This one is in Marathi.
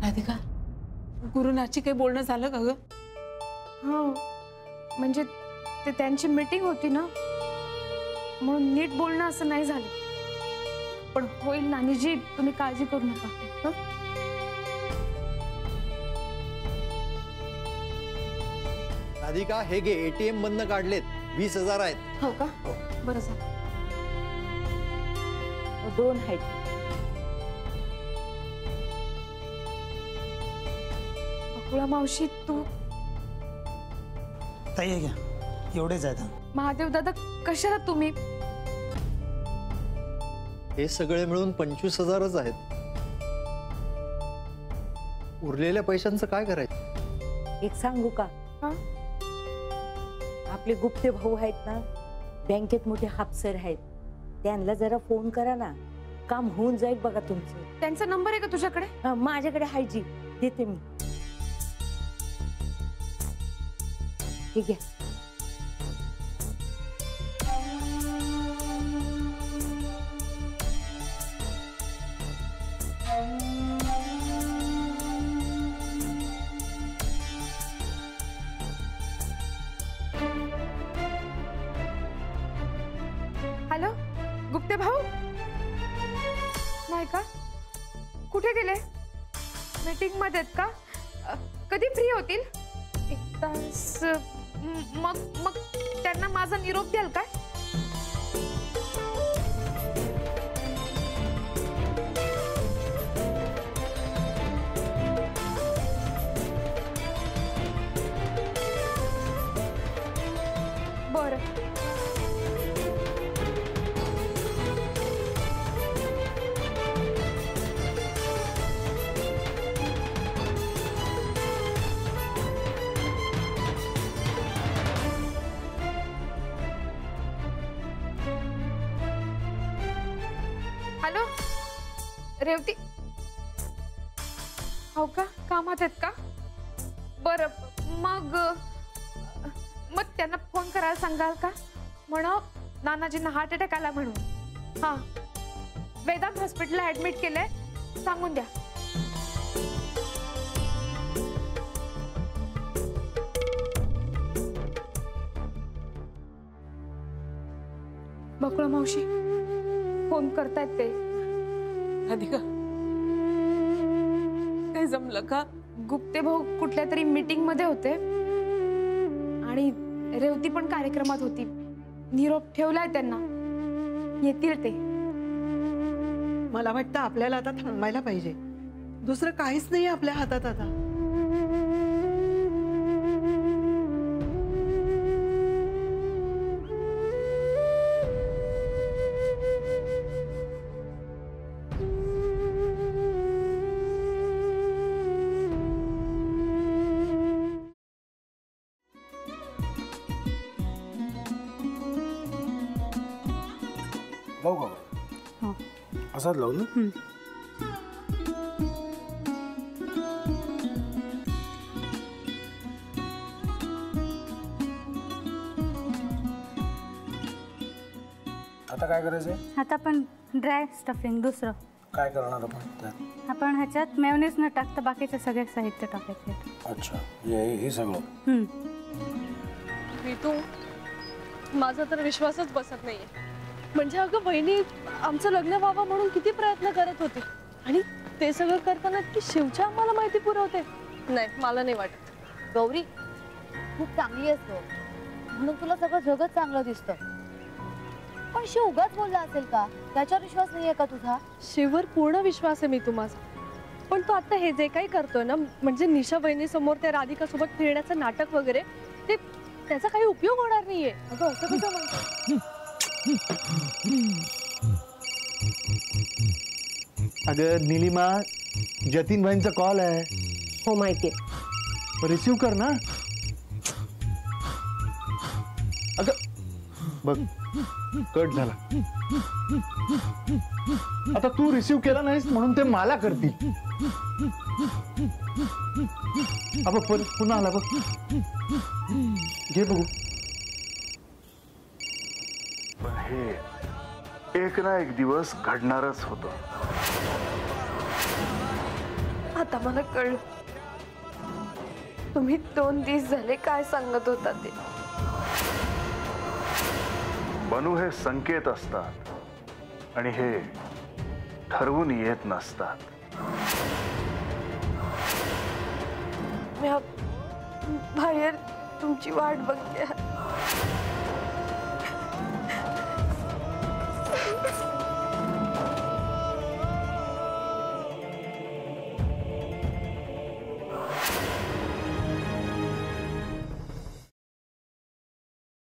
राधिका, गुरुनाथची काही बोलणं झालं का ग? हो, म्हणजे ते त्यांची मीटिंग होती ना, म्हणून नीट बोलणं असं नाही झालं. पण होईल नानीजी, तुम्ही काळजी करू नका. राधिका, हे घे, ATM मधनं काढलेत, 20,000 आहेत. हो का? बरं झालं. 2 आहेत. बकुळा मावशी, तू ताई आहे घ्या, एवढेच आहेत. महादेव दादा, कशाला तुम्ही? हे सगळे मिळून 25,000च आहेत. उरलेल्या पैशांचं काय करायचं? एक सांगू का? आपले गुप्ते भाऊ आहेत ना, बँकेत मोठे हापसर आहेत, त्यांना जरा फोन करा ना, काम होऊन जाईल बघा तुमचं. त्यांचा नंबर आहे का तुझ्याकडे? माझ्याकडे आहे जी, देते मी. हे घ्या. हॅलो, गुप्ते भाऊ? नाही का? कुठे गेले? मीटिंग मध्ये आहेत का? कधी फ्री होतील? 1 तास. मग त्यांना माझा निरोप द्याल काय? बरं. हॅलो, रेवती? हो का? कामात आहेत का? बरं, मग त्यांना फोन करायला सांगाल का? म्हणा नानाजींना हार्ट अटॅक आला म्हणून. हा, वेदांत हॉस्पिटलला ऍडमिट केलंय, सांगून द्या. बकुळा मावशी फोन करतायत ते. राधिका, काय जमलं का? गुप्ते भाऊ कुठल्या तरी मीटिंग मध्ये होते आणि रेवती पण कार्यक्रमात होती. निरोप ठेवलाय त्यांना, येतील ते. मला वाटतं आपल्याला आता थांबायला पाहिजे. दुसरं काहीच नाही आपल्या हातात आता. लावू का? असाच लावू ना. आता काय करायचंय? आता आपण ड्राय स्टफिंग दुसरं काय करणार आपण त्यात? आपण ह्याच्यात मेयोनीज न टाकता बाकीचे सगळे साहित्य टाकायचे. अच्छा, हे सगळं. ऋतू, माझा तर विश्वासच बसत नाहीये. म्हणजे अगं बहिणी आमचं लग्न व्हावं म्हणून किती प्रयत्न करत होती आणि ते सगळं करताना की शिवच्या आम्हाला माहिती पुरवते. नाही, मला नाही वाटत. गौरी खूप चांगली असतो म्हणून तुला सगळं जगत चांगलं दिसतं, पण शिव उगाच बोलला असेल का? त्याच्यावर विश्वास नाहीये का तुझा? शिववर पूर्ण विश्वास आहे मी माझा, पण तो आता हे जे काही करतोय ना, म्हणजे निशा बहिणी समोर त्या राधिका सोबत फिरण्याचं नाटक वगैरे, ते त्याचा काही उपयोग होणार नाहीये. अगं असं कसं म्हणतो? अगं नीलिमा, जतीन भाईंचा कॉल आहे. हो माहितीये. रिसीव कर ना. अगं बघ, कट झाला. आता तू रिसीव केला नाहीस म्हणून ते मला करतील. अब पुन्हा आला बघ, घे बघू. पण हे एक ना एक दिवस घडणारच होतं. आता मला कळलं तुम्ही 2 दिवस झाले काय सांगत होता ते. बनू हे संकेत असतात आणि हे ठरवून येत नसतात. मी बाहेर तुमची वाट बघते.